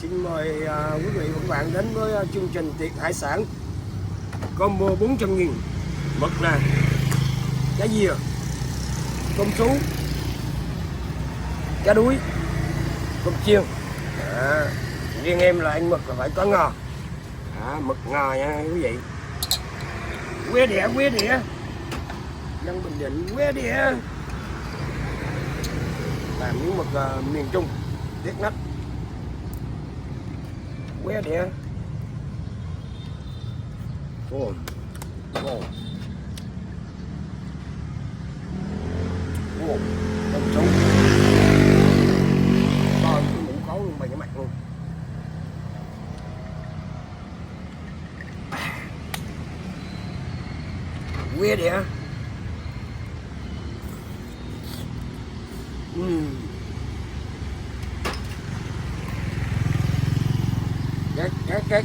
Xin mời quý vị và các bạn đến với chương trình tiệc hải sản combo 400.000. Mực nè, cá dìa, tôm sú, cá đuối, tôm chiên. Riêng em là ăn mực là phải có ngò. Mực ngò nha quý vị. Quế đĩa dân Bình Định, quế đĩa làm miếng mực miền Trung tiếc nách. Quế đĩa tôm sú con cái mũ khấu luôn bằng cái mặt luôn. Quế đĩa cái